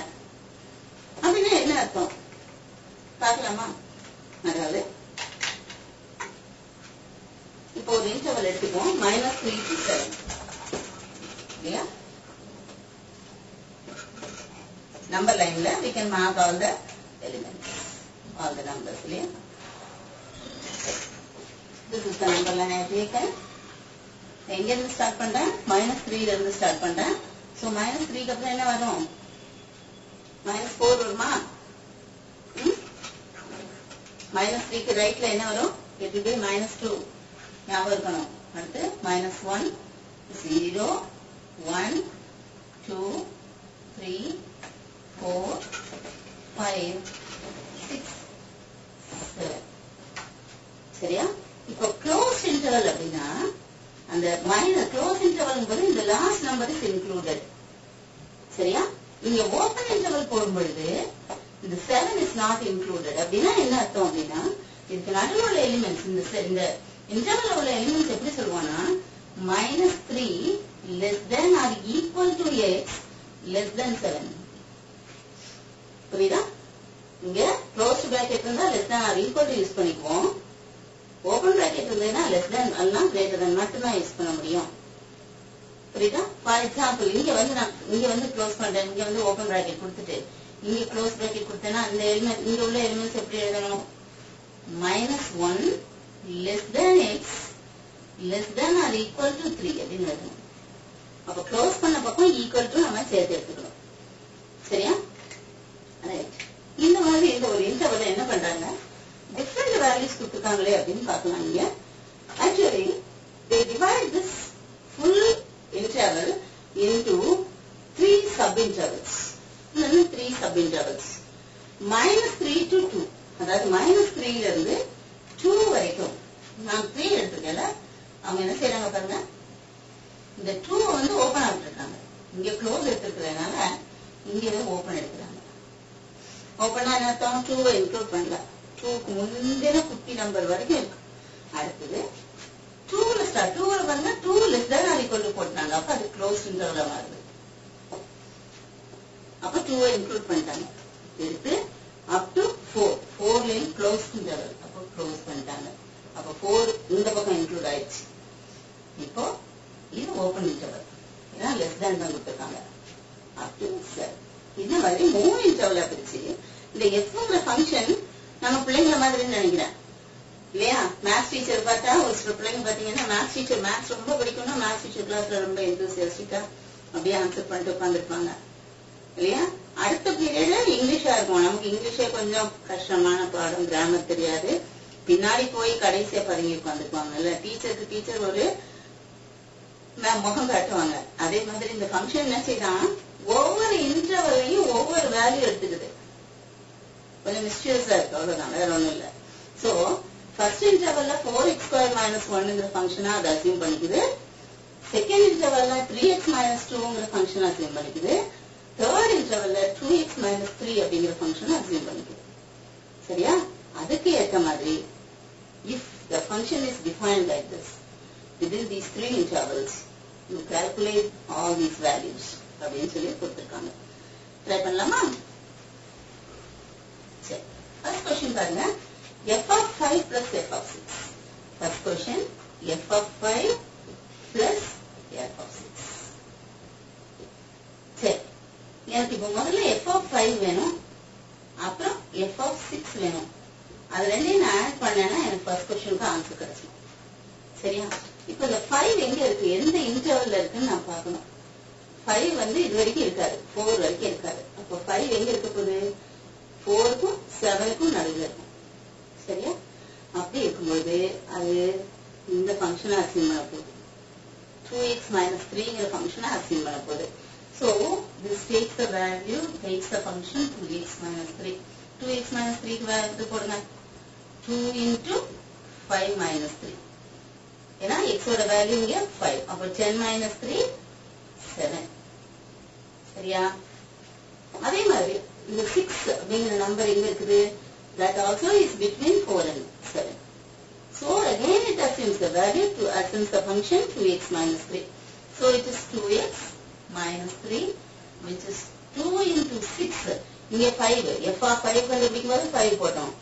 அப்படின்னா என்ன அர்த்தம் பார்க்கலாமா? அதாவது இப்போ ஒரு இன்டர்வல் எடுத்துப்போம், -3 to 7 இல்லையா? நம்பர் லைன்ல we can mark all the elements, all the numbers இல்லையா? This is the number line I have taken. எங்க இருந்து ஸ்டார்ட் பண்றேன்? -3 ல இருந்து ஸ்டார்ட் பண்றேன். சோ -3 க்கு அப்புறம் என்ன வரும்? -4 வருமா? -3 க்கு ரைட்ல என்ன வரும்? It will be -2. ஞாபகம் இருக்கணும். அடுத்து -1, 0, 1, 2, 3, 4, 5 6 7. சரியா? இப்போ க்ளோஸ் இன்டர்வல் அப்படின்னா அந்த மைனஸ் க்ளோஸ் இன்டர்வல் போது இந்த லாஸ்ட் நம்பர் இஸ் இன்க்ளூடட். சரியா? இங்க ஓபன் இன்டர்வல் போடும்பொழுது இந்த 7 இஸ் நாட் இன்க்ளூடட். அப்படின்னா என்ன அர்த்தம் அப்படின்னா இதுக்கு நடுவில் உள்ள எலிமெண்ட்ஸ் இந்த இன்டர்வல் உள்ள எலிமெண்ட்ஸ் எப்படி சொல்லுவாங்கன்னா -3 less than or equal to x less than 7. புரியுதா? இங்க க்ளோஸ்ட் பிராக்கெட் இருந்தா less than or equal to use பண்ணிக்குவோம். ஓபன் பிராக்கெட் இருந்ததுன்னா less than எல்லாம் greater than மட்டும் தான் யூஸ் பண்ண முடியும். புரியுதா? ஃபார் எக்ஸாம்பிள் இங்க வந்து க்ளோஸ் பண்றேன், இங்க வந்து ஓபன் பிராக்கெட் கொடுத்துட்டு இங்க க்ளோஸ் பிராக்கெட் கொடுத்தேன்னா இந்த எலிமெண்ட் இங்க உள்ள எலிமெண்ட்ஸ் எப்படி எழுதணும்? -1 less than x less than or equal to 3 அப்படின்னு எழுதணும். அப்ப க்ளோஸ் பண்ண பக்கம் ஈக்குவல் டு நம்ம சேர்த்து எடுத்துக்கணும். சரியா? இந்த மாதிரி இந்த ஒரு இன்டர்வல் என்ன பண்றாங்க, டிஃபரெண்ட் வேல்யூஸ் கொடுத்துருக்காங்களே அப்படின்னு பார்க்கலாம். இங்க actually they divide this full interval into 3 sub-intervals. 3 sub-intervals. -3 to 2. அதாவது -3 ல இருந்து 2 வரைக்கும். நான் 3 எடுத்துக்கல. அவங்க என்ன செய்யறாங்க பாருங்க, இந்த 2 வந்து ஓபன் ஆகிட்டு இங்க க்ளோஸ் எடுத்துக்கிறதுனால இங்க ஓபன் எடுக்கிறாங்க. ஓபன் என்ன அர்த்தம்? 2 இன்க்ளூட் பண்ணல. 2க்கு முந்தின குட்டி நம்பர் வரைக்கும் இருக்கு. அடுத்தது 2ல ஸ்டார்ட் 2ல பாருங்க 2 less than or equal to போட்டாங்க. அப்ப அது க்ளோஸ் இன்டர்வல் மாறுது. அப்ப 2 இன்க்ளூட் பண்ணிட்டாங்க. எடுத்து up to 4 line close interval. அப்ப க்ளோஸ் பண்ணிட்டாங்க. அப்ப 4 இந்த பக்கம் இன்க்ளூட் ஆயிடுச்சு. இப்போ இது ஓபன் இன்டர்வல். ஏன்னா லெஸ் தேன் தான் கொடுத்துருக்காங்க. up to 7. இந்த மாதிரி 3 இன்டர்வலா பிரிச்சு இந்த எஃப்ங்கிற ஃபங்க்ஷன் நம்ம பிள்ளைங்கள மாதிரி நினைக்கிறேன் இல்லையா? மேத்ஸ் டீச்சர் பார்த்தா ஒரு சில பிள்ளைங்க பாத்தீங்கன்னா மேத்ஸ் டீச்சர் மேத்ஸ் ரொம்ப பிடிக்கும்னா மேத்ஸ் டீச்சர் கிளாஸ்ல ரொம்ப எந்தூசியாஸ்டிக்கா அப்படியே ஆன்சர் பண்ணிட்டு உட்காந்துருப்பாங்க இல்லையா? அடுத்த பீரியட் இங்கிலீஷா இருக்கும். நமக்கு இங்கிலீஷே கொஞ்சம் கஷ்டமான பாடம், கிராமர் தெரியாது. பின்னாடி போய் கடைசியா பதுங்கி உட்காந்துக்குவாங்க இல்ல? டீச்சருக்கு டீச்சர் ஒரு முகம் காட்டுவாங்க. அதே மாதிரி இந்த ஃபங்க்ஷன் என்ன செய்தான், ஒவ்வொரு இன்டர்வல்லையும் ஒவ்வொரு வேல்யூ எடுத்துக்குது. கொஞ்சம் மிஸ்டியஸா இருக்கு, அவ்வளவுதான், வேற ஒண்ணும் இல்ல. சோ ஃபர்ஸ்ட் இன்டர்வல்ல 4x² - 1ங்கிற ஃபங்க்ஷனா அதை அசியூம் பண்ணிக்குது. செகண்ட் இன்டர்வல்ல 3x - 2ங்கிற ஃபங்க்ஷன் அசியூம் பண்ணிக்குது. தேர்ட் இன்டர்வல்ல 2x - 3 அப்படிங்கிற ஃபங்க்ஷன் அசியூம் பண்ணிக்குது. சரியா? அதுக்கு ஏற்ற மாதிரி if the function is defined like this within these 3 intervals you calculate all these values அப்படின்னு சொல்லி கொடுத்திருக்காங்க. ட்ரை பண்ணலாமா? சரி, ஃபர்ஸ்ட் क्वेश्चन பாருங்க. f of 5 plus f of 6. First question f of 5 plus f of 6. சரி, எனக்கு இப்போ முதல்ல f of 5 வேணும், அப்புறம் f of 6 வேணும். அது ரெண்டையும் நான் ஆட் பண்ணேன்னா எனக்கு ஃபர்ஸ்ட் क्वेश्चनக்கு ஆன்சர் கிடைச்சிடும். சரியா? இப்போ இந்த 5 எங்க இருக்கு, எந்த இன்டர்வல்ல இருக்குன்னு நான் பார்க்கணும். 5 வந்து இது வரைக்கும் இருக்காது, 4 வரைக்கும் இருக்காது. அப்போ 5 எங்க இருக்க போகுது, 4க்கும் 7க்கும் நடுவில் இருக்கும். சரியா? அப்படி இருக்கும்போது அது இந்த ஃபங்க்ஷனை அசீவ் பண்ண போகுது. 2x - 3ங்கிற ஃபங்க்ஷனை அசீவ் பண்ண போகுது. So this takes the value, takes the function 2x - 3. 2x - 3க்கு value போடுங்க. 2 into 5 - 3. ஏன்னா x ஓட வேல்யூ இங்க 5. அப்ப 10 - 3 7. சரியா? அதே மாதிரி இந்த 6 அப்படிங்கிற நம்பர் எங்க இருக்குது, that also is between 4 and 7. So again it assumes the value to assumes the function 2x - 3. So it is 2x - 3 which is 2 into 6. இங்க 5, f of 5 கண்டுபிடிக்கும் போது 5 போட்டோம்.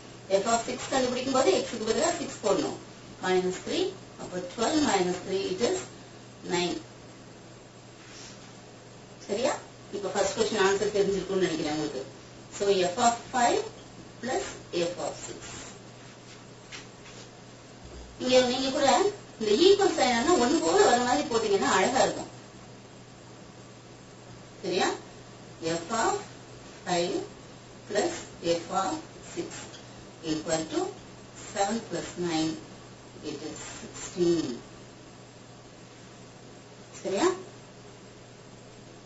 f of 6 கண்டுபிடிக்கும் போது x க்கு பதிலா 6 போடணும். -3. அப்ப 12 - 3 it is 9. சரியா? இப்ப ஃபர்ஸ்ட் क्वेश्चन ஆன்சர் தெரிஞ்சிருக்கும்னு நினைக்கிறேன் உங்களுக்கு. So f of 5 plus f of 6. இங்க நீங்க கூட இந்த ஈக்குவல் சைன் ஒண்ணு போல வர மாதிரி போட்டீங்கன்னா அழகா இருக்கும். சரியா? f of 5 plus f of 6 equal to 7 plus 9 it is 16. சரியா?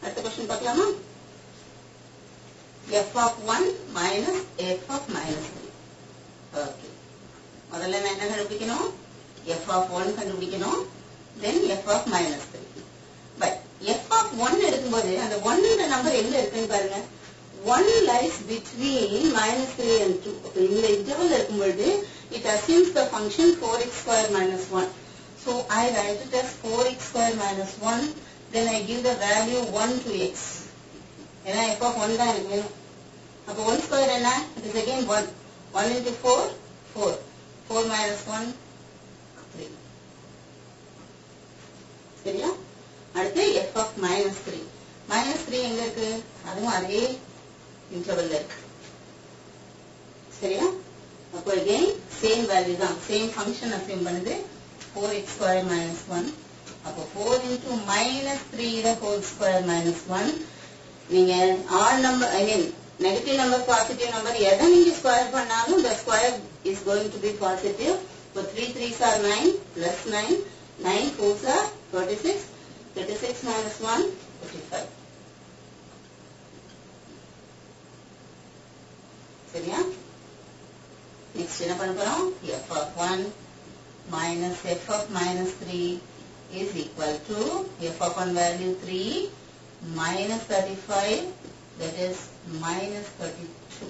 அடுத்த क्वेश्चन பார்க்கலாமா? f of 1 minus f of minus 3. Okay. முதல்ல நான் என்ன கண்டுபிடிக்கணும்? f of 1 கண்டுபிடிக்கணும். Then f of minus 3. But f of 1 எடுக்கும்போது அந்த 1 என்ற நம்பர் எங்க இருக்குன்னு பாருங்க. 1 lies between minus 3 and 2. அப்ப இந்த இன்டர்வல் இருக்கும்போது it assumes the function 4x square minus 1. So I write it as 4x square minus 1. Then I give the value 1 to x. ஏன்னா f of 1 தான் எனக்கு வேணும். அப்ப 1 square என்ன? It is again 1. 1 into 4, 4. 4 minus 1, 3. சரியா? அடுத்து f of minus 3. Minus 3 எங்க இருக்கு? அதுவும் அதே இன்டர்வல்ல இருக்கு. சரியா? அப்போ again same value தான். Same function assume பண்ணுது. 4x square minus 1. அப்போ 4 into minus 3 the whole square minus 1. நீங்க odd number, I mean negative number, positive number எதை நீங்க ஸ்கொயர் பண்ணாலும் the square is going to be positive. So 3 3s are 9 plus 9. 9 4s are 36. 36 minus 1, 45. சரியா? Next என்ன பண்ண போறோம்? f of 1 minus f of minus 3 is equal to f of 1 value 3 minus 35, that is minus 32.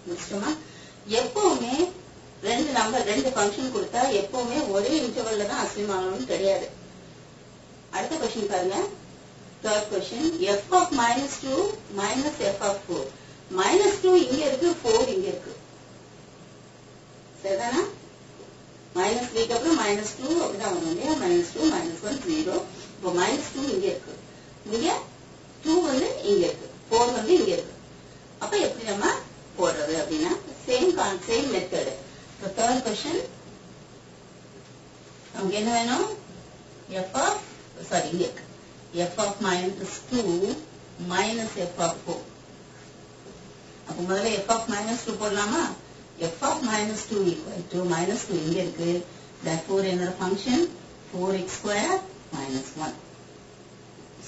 முடிச்சுமா? எப்பவுமே ரெண்டு function கொடுத்தா எப்பவுமே ஒரே இன்டர்வல்ல தான் அஸ்யூம் ஆகணும்னு கிடையாது. அடுத்த क्वेश्चन பாருங்க. Third question, f of minus 2 minus f of 4. minus 2 இங்க இருக்கு, 4 இங்க இருக்கு. சரிதானா? minus 3 க்கு அப்புறம் minus 2 அப்படிதான் வரும் இல்லையா? minus 2 minus 1 0. இப்போ minus 2 இங்க இருக்கு. இங்க 2 வந்து இங்க இருக்கு. 4 வந்து இங்க இருக்கு. அப்ப எப்படி நம்ம போடுறது அப்படின்னா same method. So third question, நமக்கு என்ன வேணும்? f of minus 2 minus f of 4. அப்ப முதல்ல f of minus 2 போடலாமா? f of minus 2 equal to minus 2 இங்க இருக்கு. Therefore என்னோட function 4x square minus 1.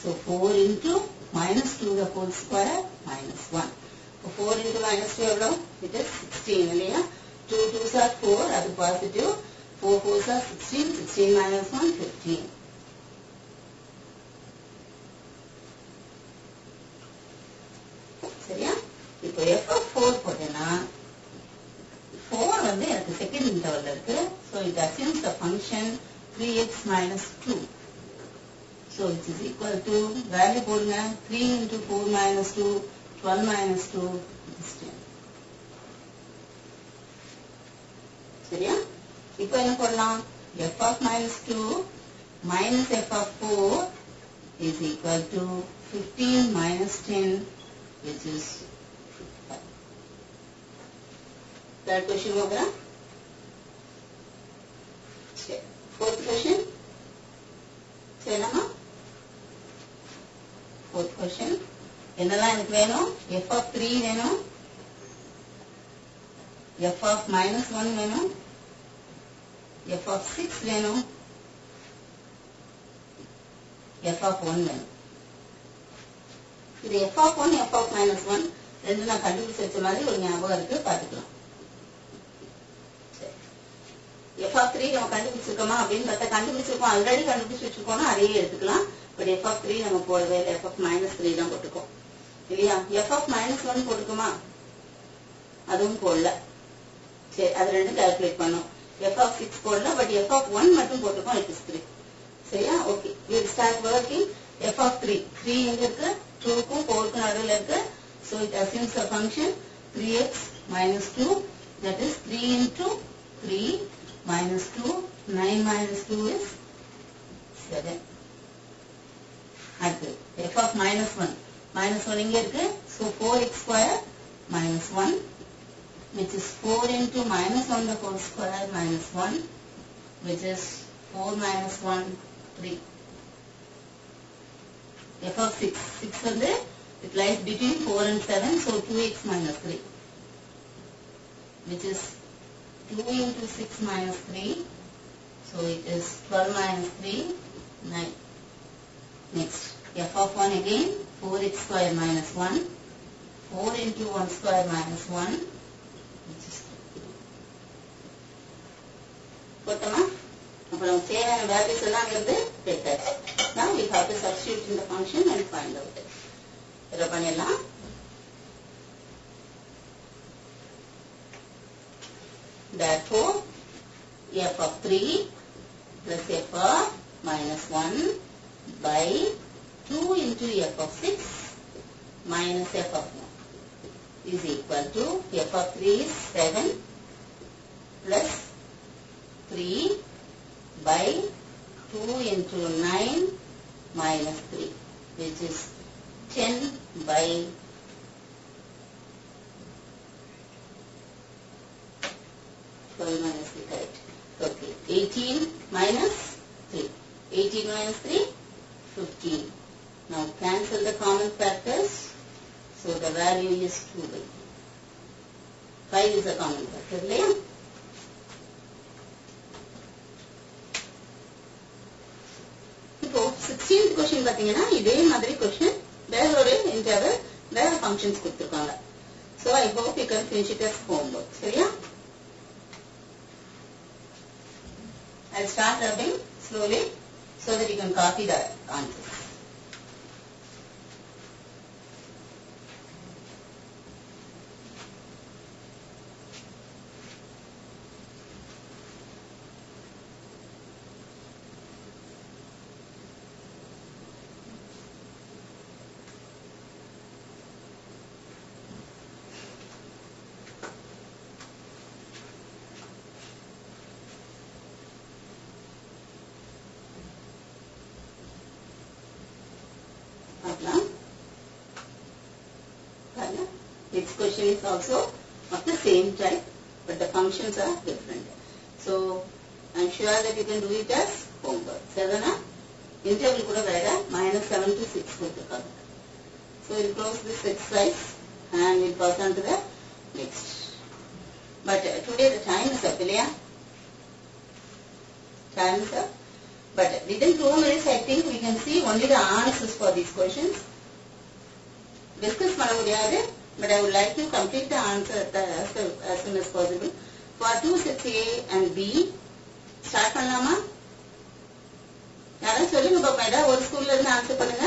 So 4 into minus 2 the whole square minus 1. 4 into minus 2 எவ்வளோ? It is 16 இல்லையா? 2 2s are 4, அது positive. 4 4s are 16. 16 minus 1, 15. சரியா? இப்போ f of 4 போட்டேன்னா 4 வந்து எனக்கு செகண்ட் இன்டர்வல்ல இருக்கு. So it assumes the function 3x minus 2. So it is equal to value போடுங்க. 3 into 4 minus 2, 12 minus 2 is 10. சரியா? இப்போ என்ன போடலாம்? f of minus 2 minus f of 4 is equal to 15 minus 10, which is 55. Third question होगा. Fourth question. சரிமா? Fourth question. என்னெல்லாம் எனக்கு வேணும்? f of 3 வேணும். f of minus 1 வேணும். f of 6 வேணும். f of 1 வேணும். இது f of 1, f of minus 1 ரெண்டு நான் கண்டுபிடிச்சு வச்ச மாதிரி ஒரு ஞாபகம் இருக்கு, பார்த்துக்கலாம். f of 3 நம்ம கண்டுபிடிச்சிருக்கோமா அப்படின்னு பார்த்தா கண்டுபிடிச்சிருக்கோம், ஆல்ரெடி கண்டுபிடிச்சு வச்சிருக்கோம்னா அதையே எடுத்துக்கலாம். பட் f of 3 நம்ம போடவே இல்லை, f of minus 3 தான் போட்டுக்கோம் இல்லையா? f of minus 1 போட்டுக்குமா? அதுவும் போடல. சரி, அது ரெண்டும் கால்குலேட் பண்ணோம். f of 6 போடல, பட் f of 1 மட்டும் போட்டுக்கோம். it is 3. சரியா? Okay, we will start working. f of 3 எங்க இருக்கு? 2 க்கும் 4 க்கும் நடுவில் இருக்கு. So it assumes the function 3x minus 2, that is 3 into 3 minus 2. 9 minus 2 is 7. அடுத்து f of minus 1. minus 1 இங்க இருக்கு. So 4x square minus 1, which is 4 into minus 1 the whole square minus 1, which is 4 minus 1, 3. f of 6 வந்து it lies between 4 and 7, so 2x minus 3, which is 2 into 6 minus 3, so it is 12 minus 3, 9. Next, f of 1 again 4x square minus 1, 4 into 1 square minus 1, which is 2. போட்டோமா? அப்புறம் தேவையான values எல்லாம் இருந்து எடுத்தாச்சு. Now we have to substitute in the function and find out. இதை பண்ணிடலாம். Therefore, f of 3 plus f of minus 1 by 2 into f of 6 minus f of 1 is equal to f of 3 is 7 plus 3 by 2 into 9 minus 3, which is 10 by 12 minus 3, correct. Okay, 18 minus 3. 18 minus 3, 15. Now cancel the common factors. So the value is 2 by 5 is a common factor. Right? இப்போ 16th question பாத்தீங்கன்னா இதே மாதிரி question வேற ஒரு interval வேற functions கொடுத்திருக்காங்க. So I hope you can finish it as homework. சரியா? I'll start rubbing slowly so that you can copy the answers. Next question is also of the same type, but the functions are different. So I am sure that you can do it as homework. Sevana interval kuda vera minus 7 to 6 கொடுத்திருக்காங்க. So we will close this exercise and we will pass on to the next. But today the time is up, இல்லையா? Time is up. But within 2 minutes I think we can see only the answers for these questions. Discuss பண்ண முடியாது. But I would like to complete the answer as soon as possible. For 2 sets A and B, start பண்ணலாமா? யாரும் சொல்லுங்க பாப்பா, ஏதாவது ஒரு ஸ்கூல்ல இருந்து ஆன்சர் பண்ணுங்க.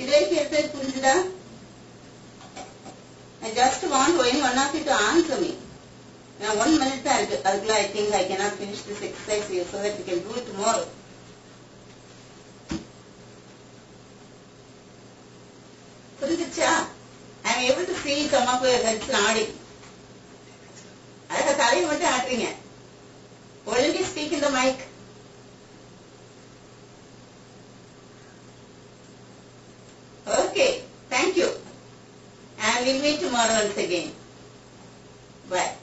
இது வரைக்கும் எடுத்தது புரிஞ்சுதா? I just want one of you to answer me. Now 1 minute தான் இருக்கு. அதுக்குள்ள I think I cannot finish this exercise here so that we can do it tomorrow. புரிஞ்சுச்சா? I am able to see some of your heads nodding. அழகா தலையை மட்டும் ஆட்டுறீங்க. Only speak in the mic. Okay, thank you. And we'll meet tomorrow once again. Bye.